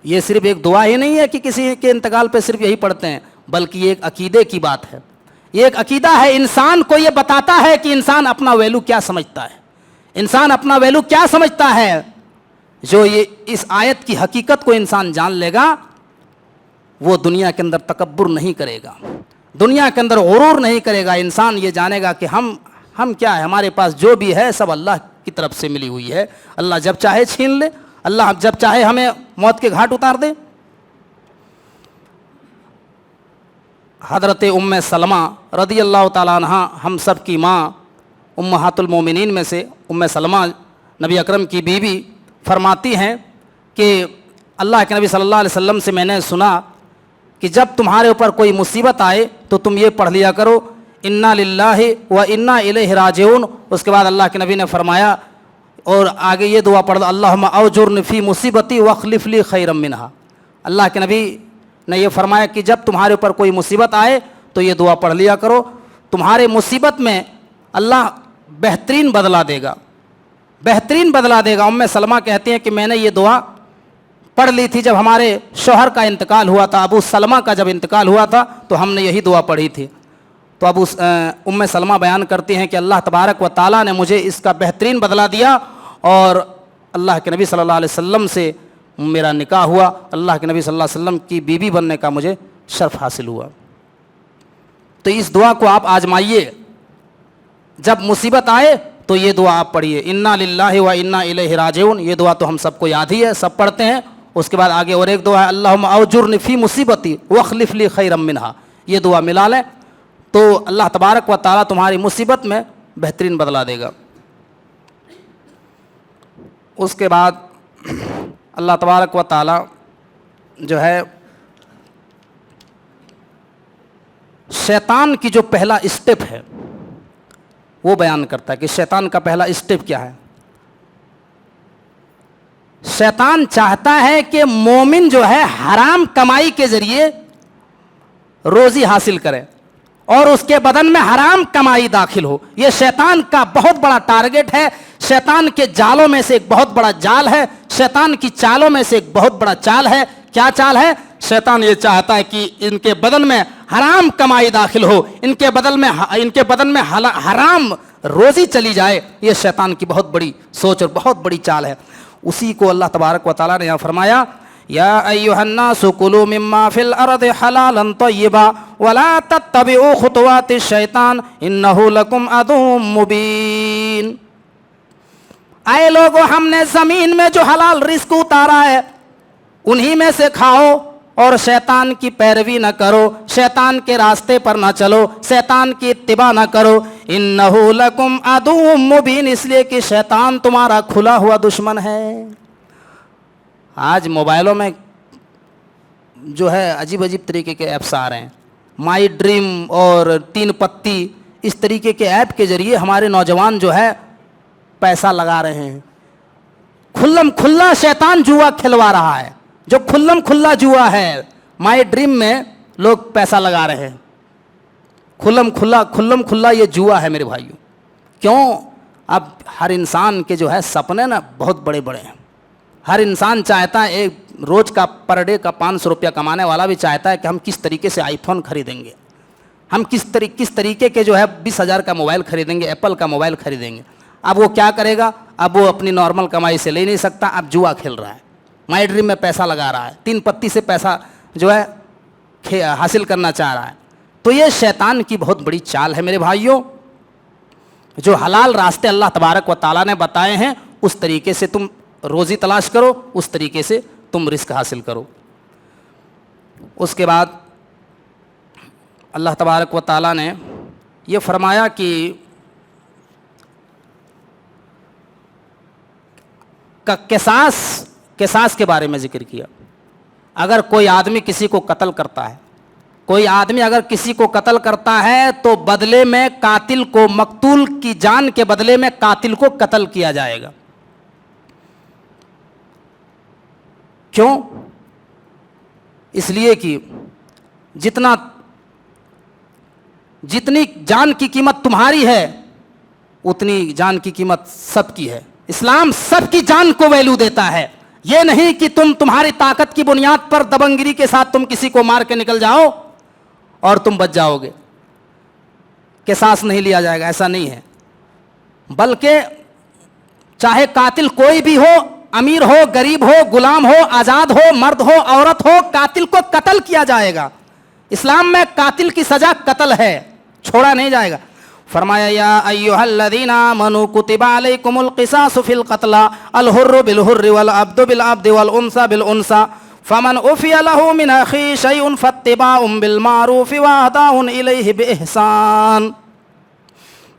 ये सिर्फ एक दुआ ही नहीं है कि किसी के इंतकाल पे सिर्फ यही पढ़ते हैं, बल्कि ये एक अकीदे की बात है। ये एक अकीदा है, इंसान को ये बताता है कि इंसान अपना वैल्यू क्या समझता है, इंसान अपना वैल्यू क्या समझता है। जो ये इस आयत की हकीकत को इंसान जान लेगा, वो दुनिया के अंदर तकब्बुर नहीं करेगा, दुनिया के अंदर गुरूर नहीं करेगा। इंसान ये जानेगा कि हम क्या है, हमारे पास जो भी है सब अल्लाह की तरफ से मिली हुई है। अल्लाह जब चाहे छीन ले, अल्लाह जब चाहे हमें मौत के घाट उतार दे। हज़रत उम्मे सलमा रदी अल्लाह ताला अन्हा, हम सब की माँ, उम्महातुल मोमिनीन में से उम्मे सलमा नबी अकरम की बीवी, फरमाती हैं कि अल्लाह के नबी सल्लल्लाहु अलैहि वसल्लम से मैंने सुना कि जब तुम्हारे ऊपर कोई मुसीबत आए तो तुम ये पढ़ लिया करो इन्ना लिल्लाहि व इन्ना इलैहि राजिऊन। उसके बाद अल्लाह के नबी ने फरमाया और आगे ये दुआ पढ़ दो, अल्लाहुम्मा अवजुरनी फ़ी मुसीबती वख़्लिफ़ ली खैरम मिनहा। अल्लाह के नबी ने ये फरमाया कि जब तुम्हारे ऊपर कोई मुसीबत आए तो ये दुआ पढ़ लिया करो, तुम्हारे मुसीबत में अल्लाह बेहतरीन बदला देगा, बेहतरीन बदला देगा। उम्मे सलमा कहती हैं कि मैंने ये दुआ पढ़ ली थी जब हमारे शौहर का इंतकाल हुआ था, अबू सलमा का जब इंतकाल हुआ था तो हमने यही दुआ पढ़ी थी। तो उम्मे सलमा बयान करती हैं कि अल्लाह तबारक व ताला ने मुझे इसका बेहतरीन बदला दिया और अल्लाह के नबी सल्लल्लाहु अलैहि वसल्लम से मेरा निकाह हुआ, अल्लाह के नबी सल्लल्लाहु अलैहि वसल्लम की बीवी बनने का मुझे शर्फ हासिल हुआ। तो इस दुआ को आप आजमाइए, जब मुसीबत आए तो ये दुआ आप पढ़िए, इन्ना लिल्लाहि व इन्ना इलैहि राजिऊन। ये दुआ तो हम सबको याद ही है, सब पढ़ते हैं। उसके बाद आगे और एक दुआ है, अल्लाहुम्मा अवजुरनी फ़ी मुसीबती वख़्लिफ़ ली खैरम मिनहा। ये दुआ मिला लें तो अल्लाह तबारक व ताला तुम्हारी मुसीबत में बेहतरीन बदला देगा। उसके बाद अल्लाह तबारक व ताला जो है शैतान की जो पहला स्टेप है वो बयान करता है कि शैतान का पहला स्टेप क्या है। शैतान चाहता है कि मोमिन जो है हराम कमाई के जरिए रोजी हासिल करे और उसके बदन में हराम कमाई दाखिल हो। यह शैतान का बहुत बड़ा टारगेट है, शैतान के जालों में से एक बहुत बड़ा जाल है, शैतान की चालों में से एक बहुत बड़ा चाल है। क्या चाल है? शैतान ये चाहता है कि इनके बदन में हराम कमाई दाखिल हो, इनके बदन में हराम रोजी चली जाए, ये शैतान की बहुत बड़ी सोच और बहुत बड़ी चाल है। उसी को अल्लाह तबारक व तआला ने यहाँ फरमाया, या अय्युहन्नासु कुलू मिम्मा फिल अर्दि हलालन तय्यिबा वला तत्तबिउ खुतवातिश शैतान इन्नहु लकुम अदुव्वुम मुबीन। आए लोगों, हमने जमीन में जो हलाल रिस्क उतारा है उन्हीं में से खाओ और शैतान की पैरवी न करो, शैतान के रास्ते पर न चलो, शैतान की इत्तिबा न करो। इन्नहु लकुम अदुव्वुम मुबीन, इसलिए कि शैतान तुम्हारा खुला हुआ दुश्मन है। आज मोबाइलों में जो है अजीब अजीब तरीके के ऐप्स आ रहे हैं, माई ड्रीम और 3 पत्ती, इस तरीके के ऐप के जरिए हमारे नौजवान जो है पैसा लगा रहे हैं। खुल्लम खुल्ला शैतान जुआ खिलवा रहा है, जो खुल्लम खुल्ला जुआ है। माई ड्रीम में लोग पैसा लगा रहे हैं, खुल्लम खुल्ला ये जुआ है मेरे भाइयों। क्यों? अब हर इंसान के जो है सपने ना बहुत बड़े बड़े हैं। हर इंसान चाहता है, एक रोज़ का पर डे का 500 रुपया कमाने वाला भी चाहता है कि हम किस तरीके से आईफोन खरीदेंगे, हम किस तरीके के जो है 20,000 का मोबाइल खरीदेंगे, एप्पल का मोबाइल खरीदेंगे। अब वो क्या करेगा? अब वो अपनी नॉर्मल कमाई से ले नहीं सकता, अब जुआ खेल रहा है, माई ड्रीम में पैसा लगा रहा है, 3 पत्ती से पैसा जो है हासिल करना चाह रहा है। तो ये शैतान की बहुत बड़ी चाल है मेरे भाइयों। जो हलाल रास्ते अल्लाह तबारक व तआला ने बताए हैं उस तरीके से तुम रोज़ी तलाश करो, उस तरीके से तुम रिस्क हासिल करो। उसके बाद अल्लाह तबारक व तआला ने ये फरमाया कि किसास के बारे में जिक्र किया। अगर कोई आदमी किसी को कत्ल करता है, कोई आदमी अगर किसी को कत्ल करता है तो बदले में कातिल को, मकतूल की जान के बदले में कातिल को कत्ल किया जाएगा। क्यों? इसलिए कि जितनी जान की कीमत तुम्हारी है उतनी जान की कीमत सबकी है। इस्लाम सबकी जान को वैल्यू देता है। यह नहीं कि तुम्हारी ताकत की बुनियाद पर दबंगगिरी के साथ तुम किसी को मार के निकल जाओ और तुम बच जाओगे, किसास नहीं लिया जाएगा, ऐसा नहीं है। बल्कि चाहे कातिल कोई भी हो, अमीर हो, गरीब हो, गुलाम हो, आजाद हो, मर्द हो, औरत हो, कातिल को कत्ल किया जाएगा। इस्लाम में कातिल की सजा कत्ल है, छोड़ा नहीं जाएगा। फरमाया, या अय्युहल्लज़ीना आमनू कुतिबा अलैकुमुल क़िसासु फ़िल क़त्ला अल हुर्रु बिल हुर्रि वल अब्दु बिल अब्दि वल उन्सा बिल उन्सा फमन उफ़िया लहू मिन अख़ीही शैउन फ़त्तिबाउन बिल मारूफ़ि व अदाउन इलैहि बिइहसान।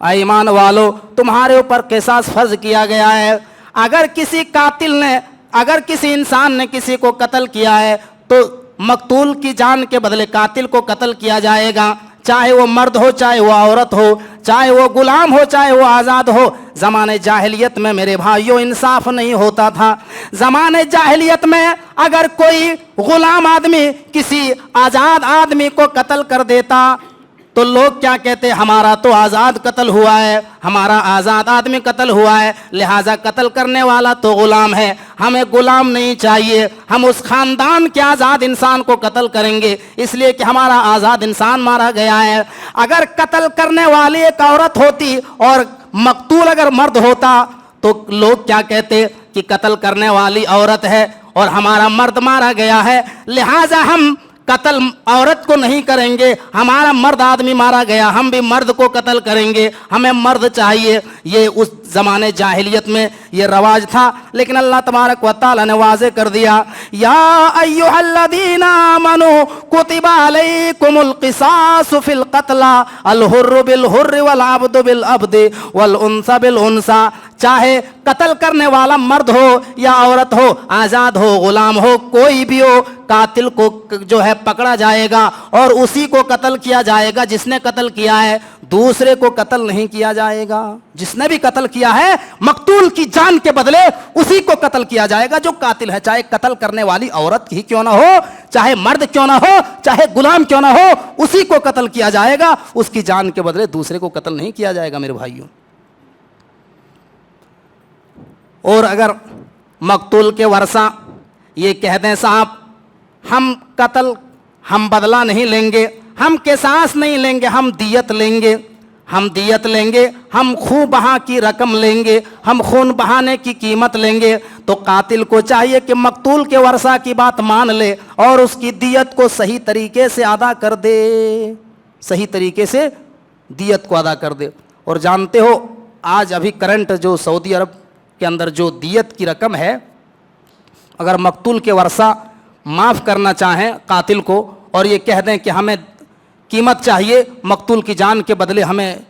ऐ ईमान वालो, तुम्हारे ऊपर क़िसास फ़र्ज़ किया गया है। अगर किसी कातिल ने, अगर किसी इंसान ने किसी को कत्ल किया है तो मकतूल की जान के बदले कातिल को कत्ल किया जाएगा, चाहे वो मर्द हो, चाहे वो औरत हो, चाहे वो गुलाम हो, चाहे वो आज़ाद हो। ज़माने जाहिलियत में मेरे भाइयों इंसाफ नहीं होता था। ज़माने जाहिलियत में अगर कोई गुलाम आदमी किसी आज़ाद आदमी को कत्ल कर देता तो लोग क्या कहते? हमारा तो आज़ाद कत्ल हुआ है, हमारा आज़ाद आदमी कत्ल हुआ है, लिहाजा कत्ल करने वाला तो गुलाम है, हमें गुलाम नहीं चाहिए, हम उस ख़ानदान के आज़ाद इंसान को कत्ल करेंगे इसलिए कि हमारा आज़ाद इंसान मारा गया है। अगर कत्ल करने वाली एक औरत होती और मकतूल अगर मर्द होता तो लोग क्या कहते कि कत्ल करने वाली औरत है और हमारा मर्द मारा गया है, लिहाजा हम कत्ल औरत को नहीं करेंगे, हमारा मर्द आदमी मारा गया, हम भी मर्द को कत्ल करेंगे, हमें मर्द चाहिए। ये उस ज़माने जाहिलियत में ये रवाज था। लेकिन अल्लाह तबारक व तआला ने वाज़े कर दिया, या अय्युहल्लज़ीना आमनू कुतिबा अलैकुमुल क़िसासु फ़िल क़त्ला अल हुर्रु बिल हुर्रि वल अब्दु बिल अब्दि वल उन्सा बिल उन्सा। चाहे कत्ल करने वाला मर्द हो या औरत हो, आज़ाद हो, गुलाम हो, कोई भी हो, कातिल को जो है पकड़ा जाएगा और उसी को कत्ल किया जाएगा जिसने कत्ल किया है, दूसरे को कत्ल नहीं किया जाएगा। जिसने भी कत्ल किया है मकतूल की जान के बदले उसी को कत्ल किया जाएगा जो कातिल है, चाहे कत्ल करने वाली औरत ही क्यों ना हो, चाहे मर्द क्यों ना हो, चाहे गुलाम क्यों ना हो, उसी को कत्ल किया जाएगा, उसकी जान के बदले दूसरे को कत्ल नहीं किया जाएगा मेरे भाइयों। और अगर मकतूल के वर्सा ये कह दें, साहब हम बदला नहीं लेंगे, हम किसास नहीं लेंगे, हम दियत लेंगे, हम दियत लेंगे, हम खून बहा की रकम लेंगे, हम खून बहाने की कीमत लेंगे। तो कातिल को चाहिए कि मकतूल के वर्षा की बात मान ले और उसकी दियत को सही तरीके से अदा कर दे, सही तरीके से दियत को अदा कर दे। और जानते हो आज अभी करंट जो सऊदी अरब के अंदर जो दियत की रकम है, अगर मकतूल के वर्षा माफ़ करना चाहें कातिल को और ये कह दें कि हमें कीमत चाहिए, मकतूल की जान के बदले हमें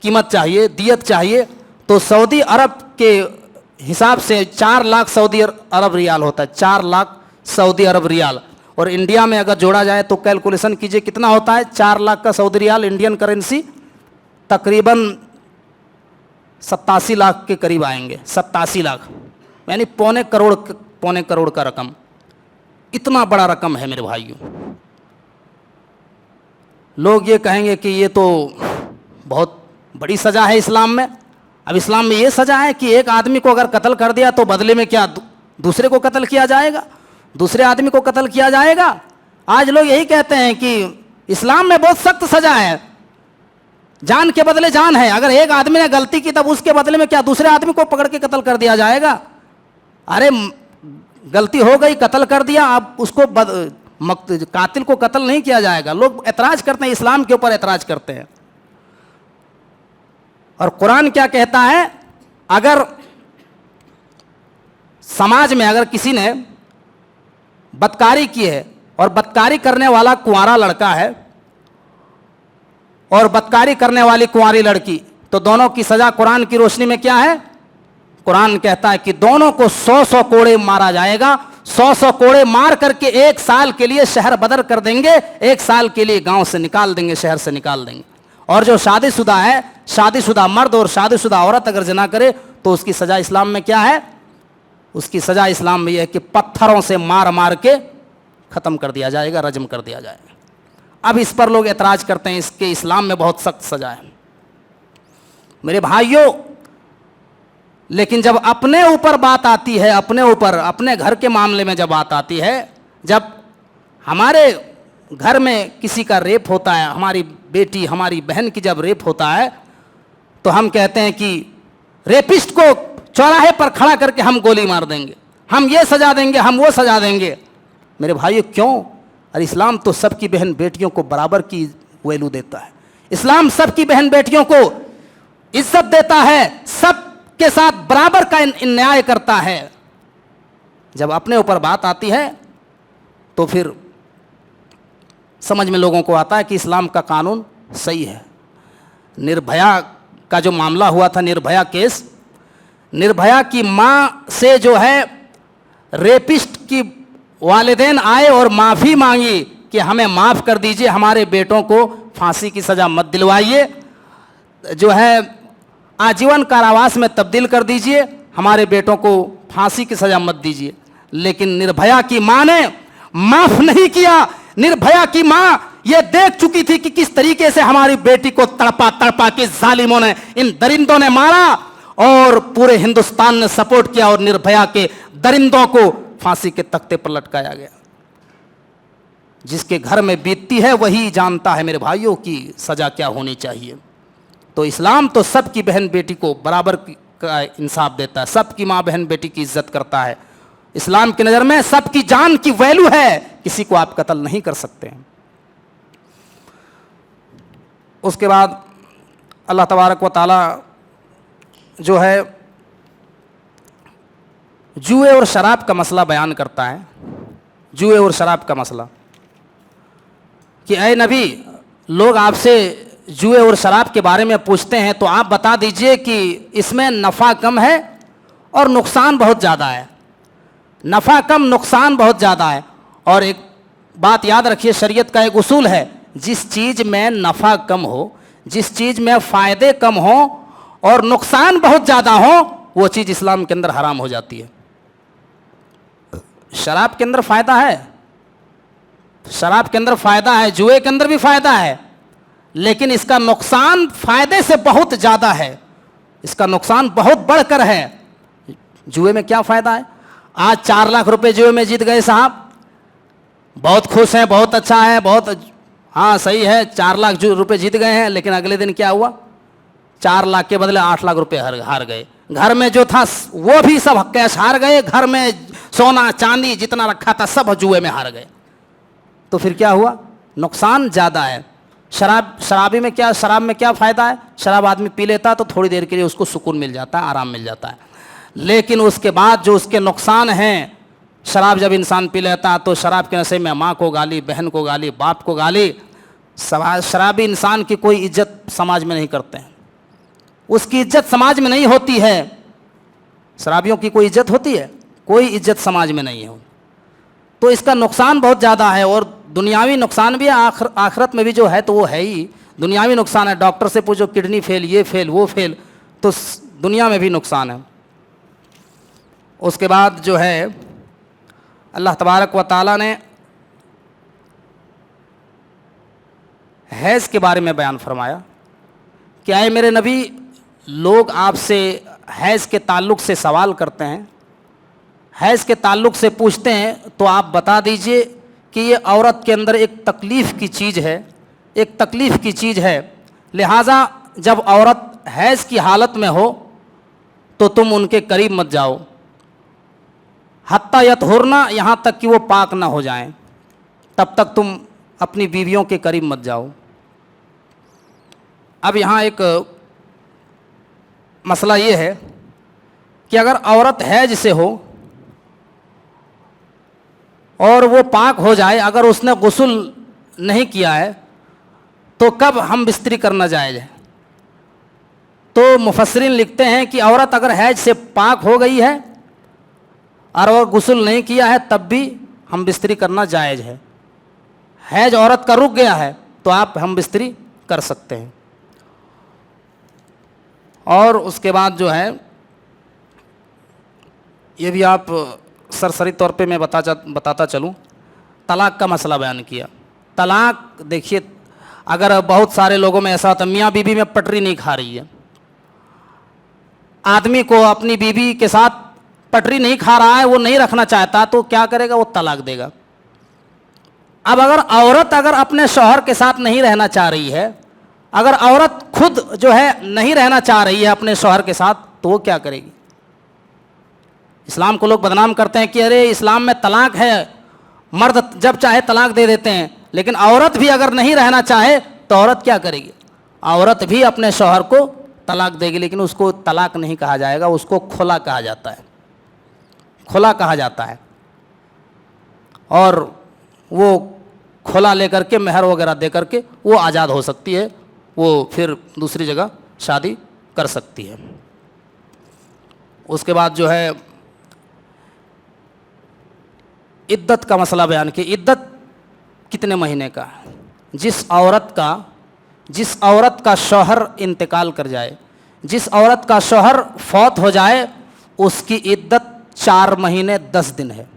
कीमत चाहिए, दियत चाहिए, तो सऊदी अरब के हिसाब से 4 लाख सऊदी अरब रियाल होता है, 4 लाख सऊदी अरब रियाल। और इंडिया में अगर जोड़ा जाए तो कैलकुलेशन कीजिए कितना होता है। 4 लाख का सऊदी रियाल इंडियन करेंसी तकरीबन 87 लाख के करीब आएंगे, 87 लाख, यानी पौने करोड़ का रकम। इतना बड़ा रकम है मेरे भाइयों। लोग ये कहेंगे कि ये तो बहुत बड़ी सज़ा है इस्लाम में। अब इस्लाम में ये सज़ा है कि एक आदमी को अगर कत्ल कर दिया तो बदले में क्या दूसरे को कत्ल किया जाएगा, दूसरे आदमी को कत्ल किया जाएगा। आज लोग यही कहते हैं कि इस्लाम में बहुत सख्त सज़ा है, जान के बदले जान है। अगर एक आदमी ने गलती की तब उसके बदले में क्या दूसरे आदमी को पकड़ के कत्ल कर दिया जाएगा? अरे गलती हो गई, कत्ल कर दिया, अब उसको कातिल को कत्ल नहीं किया जाएगा। लोग एतराज़ करते हैं, इस्लाम के ऊपर एतराज़ करते हैं। और कुरान क्या कहता है, अगर समाज में अगर किसी ने बदकारी की है और बदकारी करने वाला कुंवारा लड़का है और बदकारी करने वाली कुंवारी लड़की, तो दोनों की सज़ा कुरान की रोशनी में क्या है? कुरान कहता है कि दोनों को 100-100 कोड़े मारा जाएगा। 100-100 कोड़े मार करके 1 साल के लिए शहर बदर कर देंगे, 1 साल के लिए गांव से निकाल देंगे, शहर से निकाल देंगे। और जो शादीशुदा है, शादीशुदा मर्द और शादीशुदा औरत अगर ज़िना करे तो उसकी सज़ा इस्लाम में क्या है? उसकी सज़ा इस्लाम में यह है कि पत्थरों से मार मार के ख़त्म कर दिया जाएगा, रजम कर दिया जाएगा। अब इस पर लोग एतराज़ करते हैं इसके इस्लाम में बहुत सख्त सज़ा है। मेरे भाइयों, लेकिन जब अपने ऊपर बात आती है, अपने ऊपर, अपने घर के मामले में जब बात आती है, जब हमारे घर में किसी का रेप होता है, हमारी बेटी, हमारी बहन की जब रेप होता है, तो हम कहते हैं कि रेपिस्ट को चौराहे पर खड़ा करके हम गोली मार देंगे, हम ये सजा देंगे, हम वो सजा देंगे। मेरे भाइयों, क्यों? अरे इस्लाम तो सबकी बहन बेटियों को बराबर की वैल्यू देता है। इस्लाम सबकी बहन बेटियों को इज्जत देता है, सब के साथ बराबर का न्याय करता है। जब अपने ऊपर बात आती है तो फिर समझ में लोगों को आता है कि इस्लाम का कानून सही है। निर्भया का जो मामला हुआ था, निर्भया केस, निर्भया की माँ से जो है रेपिस्ट की वालिदैन आए और माफ़ी मांगी कि हमें माफ़ कर दीजिए, हमारे बेटों को फांसी की सज़ा मत दिलवाइए, जो है आजीवन कारावास में तब्दील कर दीजिए, हमारे बेटों को फांसी की सज़ा मत दीजिए। लेकिन निर्भया की माँ ने माफ़ नहीं किया। निर्भया की माँ ये देख चुकी थी कि किस तरीके से हमारी बेटी को तड़पा तड़पा के जालिमों ने, इन दरिंदों ने मारा, और पूरे हिंदुस्तान ने सपोर्ट किया और निर्भया के दरिंदों को फांसी के तख्ते पर लटकाया गया। जिसके घर में बीतती है वही जानता है मेरे भाइयों की सज़ा क्या होनी चाहिए। तो इस्लाम तो सबकी बहन बेटी को बराबर का इंसाफ देता है, सबकी माँ बहन बेटी की इज्जत करता है। इस्लाम की नज़र में सबकी जान की वैल्यू है, किसी को आप कत्ल नहीं कर सकते हैं। उसके बाद अल्लाह तबारक व तआला जो है जुए और शराब का मसला बयान करता है। जुए और शराब का मसला कि ऐ नबी, लोग आपसे जुए और शराब के बारे में पूछते हैं तो आप बता दीजिए कि इसमें नफ़ा कम है और नुकसान बहुत ज़्यादा है। नफ़ा कम, नुकसान बहुत ज़्यादा है। और एक बात याद रखिए, शरीयत का एक उसूल है, जिस चीज़ में नफ़ा कम हो, जिस चीज़ में फ़ायदे कम हो और नुकसान बहुत ज़्यादा हो, वो चीज़ इस्लाम के अंदर हराम हो जाती है। शराब के अंदर फ़ायदा है, शराब के अंदर फ़ायदा है, जुए के अंदर भी फ़ायदा है, लेकिन इसका नुकसान फ़ायदे से बहुत ज़्यादा है, इसका नुकसान बहुत बढ़कर है। जुए में क्या फ़ायदा है? आज 4 लाख रुपए जुए में जीत गए साहब, बहुत खुश हैं, बहुत अच्छा है, बहुत हाँ सही है, 4 लाख रुपए जीत गए हैं, लेकिन अगले दिन क्या हुआ? 4 लाख के बदले 8 लाख रुपए हार गए। घर में जो था वो भी सब कैश हार गए, घर में सोना चांदी जितना रखा था सब जुए में हार गए। तो फिर क्या हुआ? नुकसान ज़्यादा है। शराब में क्या फ़ायदा है? शराब आदमी पी लेता तो थोड़ी देर के लिए उसको सुकून मिल जाता है, आराम मिल जाता है, लेकिन उसके बाद जो उसके नुकसान हैं, शराब जब इंसान पी लेता है तो शराब के नशे में माँ को गाली, बहन को गाली, बाप को गाली। शराबी इंसान की कोई इज्जत समाज में नहीं करते हैं, उसकी इज्जत समाज में नहीं होती है। शराबियों की कोई इज्जत होती है? कोई इज्जत समाज में नहीं है। तो इसका नुकसान बहुत ज़्यादा है, और दुनियावी नुकसान भी है, आखिरत में भी जो है तो वो है ही। दुनियावी नुकसान है, डॉक्टर से पूछो किडनी फेल, ये फेल, वो फेल, तो दुनिया में भी नुकसान है। उसके बाद जो है अल्लाह तबारक व ताला ने हैज़ के बारे में बयान फरमाया कि आए मेरे नबी, लोग आपसे हैज़ के ताल्लुक़ से सवाल करते हैं, हैज़ के ताल्लुक़ से पूछते हैं, तो आप बता दीजिए कि ये औरत के अंदर एक तकलीफ़ की चीज़ है, एक तकलीफ़ की चीज़ है। लिहाजा जब औरत हैज़ की हालत में हो तो तुम उनके करीब मत जाओ, हत्ता यतहुरना, यहाँ तक कि वो पाक ना हो जाएं, तब तक तुम अपनी बीवियों के करीब मत जाओ। अब यहाँ एक मसला ये है कि अगर औरत हैज से हो और वो पाक हो जाए, अगर उसने गुस्ल नहीं किया है, तो कब हम बिस्तरी करना जायज़ है? तो मुफस्सिरीन लिखते हैं कि औरत अगर हैज से पाक हो गई है और वो गुस्ल नहीं किया है, तब भी हम बिस्तरी करना जायज़ है। हैज औरत का रुक गया है तो आप हम बिस्तरी कर सकते हैं। और उसके बाद जो है, ये भी आप सरसरी तौर पे मैं बताता चलूँ, तलाक़ का मसला बयान किया। तलाक़ देखिए, अगर बहुत सारे लोगों में ऐसा होता है मियाँ बीवी में पटरी नहीं खा रही है, आदमी को अपनी बीवी के साथ पटरी नहीं खा रहा है, वो नहीं रखना चाहता, तो क्या करेगा? वो तलाक देगा। अब अगर औरत अपने शौहर के साथ नहीं रहना चाह रही है, अगर औरत खुद जो है नहीं रहना चाह रही है अपने शौहर के साथ, तो वो क्या करेगी? इस्लाम को लोग बदनाम करते हैं कि अरे इस्लाम में तलाक है, मर्द जब चाहे तलाक दे देते हैं, लेकिन औरत भी अगर नहीं रहना चाहे तो औरत क्या करेगी? औरत भी अपने शौहर को तलाक देगी, लेकिन उसको तलाक नहीं कहा जाएगा, उसको खुला कहा जाता है, खुला कहा जाता है। और वो खुला लेकर के, मेहर वगैरह दे करके वो आज़ाद हो सकती है, वो फिर दूसरी जगह शादी कर सकती है। उसके बाद जो है इद्दत का मसला बयान किया। इद्दत कितने महीने का? जिस औरत का शौहर इंतकाल कर जाए, जिस औरत का शौहर फौत हो जाए, उसकी इद्दत 4 महीने 10 दिन है।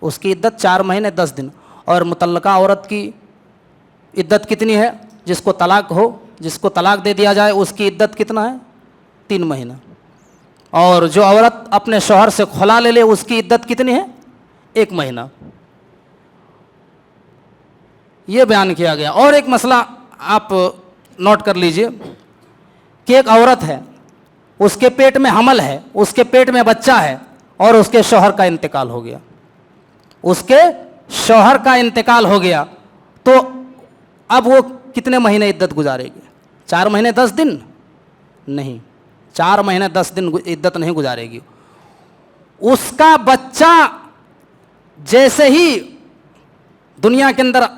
उसकी इद्दत 4 महीने 10 दिन। और मुतल्लका औरत की इद्दत कितनी है? जिसको तलाक हो, जिसको तलाक दे दिया जाए, उसकी इद्दत कितना है? 3 महीना। और जो औरत अपने शौहर से खुला ले ले, उसकी इद्दत कितनी है? 1 महीना। ये बयान किया गया। और एक मसला आप नोट कर लीजिए कि एक औरत है, उसके पेट में हमल है, उसके पेट में बच्चा है, और उसके शौहर का इंतकाल हो गया, उसके शौहर का इंतकाल हो गया, तो अब वो कितने महीने इद्दत गुजारेगी? 4 महीने 10 दिन? नहीं, 4 महीने 10 दिन इद्दत नहीं गुजारेगी। उसका बच्चा जैसे ही दुनिया के अंदर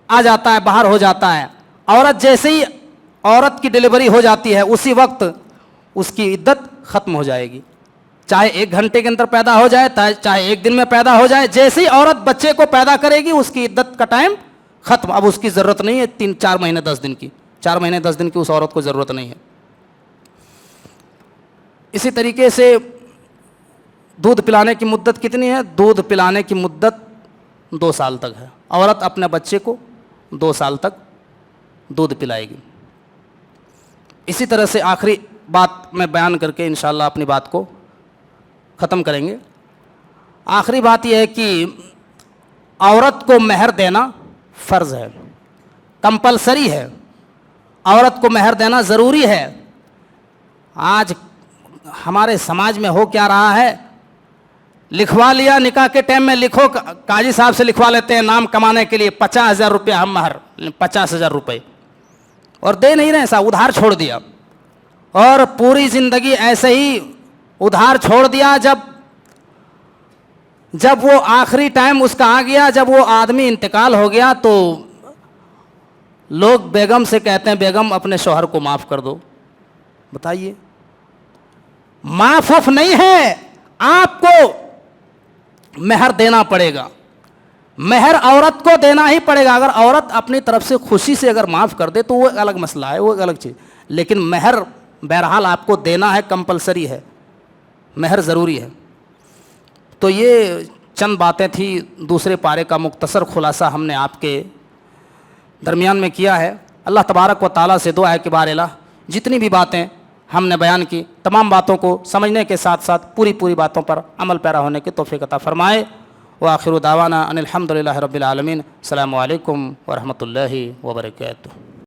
आ जाता है, बाहर हो जाता है, औरत जैसे ही औरत की डिलीवरी हो जाती है, उसी वक्त उसकी इद्दत ख़त्म हो जाएगी। चाहे 1 घंटे के अंदर पैदा हो जाए, चाहे 1 दिन में पैदा हो जाए, जैसे ही औरत बच्चे को पैदा करेगी, उसकी इद्दत का टाइम ख़त्म। अब उसकी ज़रूरत नहीं है 4 महीने 10 दिन की। 4 महीने 10 दिन की उस औरत को ज़रूरत नहीं है। इसी तरीके से दूध पिलाने की मुद्दत कितनी है? दूध पिलाने की मुद्दत 2 साल तक है। औरत अपने बच्चे को 2 साल तक दूध पिलाएगी। इसी तरह से आखिरी बात मैं बयान करके इंशाअल्लाह अपनी बात को ख़त्म करेंगे। आखिरी बात यह है कि औरत को मेहर देना फ़र्ज़ है, कंपलसरी है। औरत को मेहर देना ज़रूरी है। आज हमारे समाज में हो क्या रहा है, लिखवा लिया निकाह के टाइम में, लिखो काजी साहब से लिखवा लेते हैं नाम कमाने के लिए, 50,000 रुपया हम महर, 50,000 रुपये, और दे नहीं रहे साहब, उधार छोड़ दिया, और पूरी ज़िंदगी ऐसे ही उधार छोड़ दिया। जब वो आखिरी टाइम उसका आ गया, जब वो आदमी इंतकाल हो गया, तो लोग बेगम से कहते हैं बेगम अपने शौहर को माफ़ कर दो। बताइए, माफ नहीं है, आपको मेहर देना पड़ेगा, मेहर औरत को देना ही पड़ेगा। अगर औरत अपनी तरफ से खुशी से अगर माफ़ कर दे तो वो अलग मसला है, वो एक अलग चीज़, लेकिन मेहर बहरहाल आपको देना है, कंपलसरी है, मेहर ज़रूरी है। तो ये चंद बातें थी, दूसरे पारे का मुख्तसर खुलासा हमने आपके दरमियान में किया है। अल्लाह तबारक व तआला से दुआ है कि बार जितनी भी बातें हमने बयान की, तमाम बातों को समझने के साथ साथ पूरी बातों पर अमल पैरा होने की तौफीक अता फरमाए। व आखिरु दावाना अनिल हम्दुलिल्लाहि रब्बिल आलमीन। अस्सलामु अलैकुम व रहमतुल्लाहि व बरकातुहू।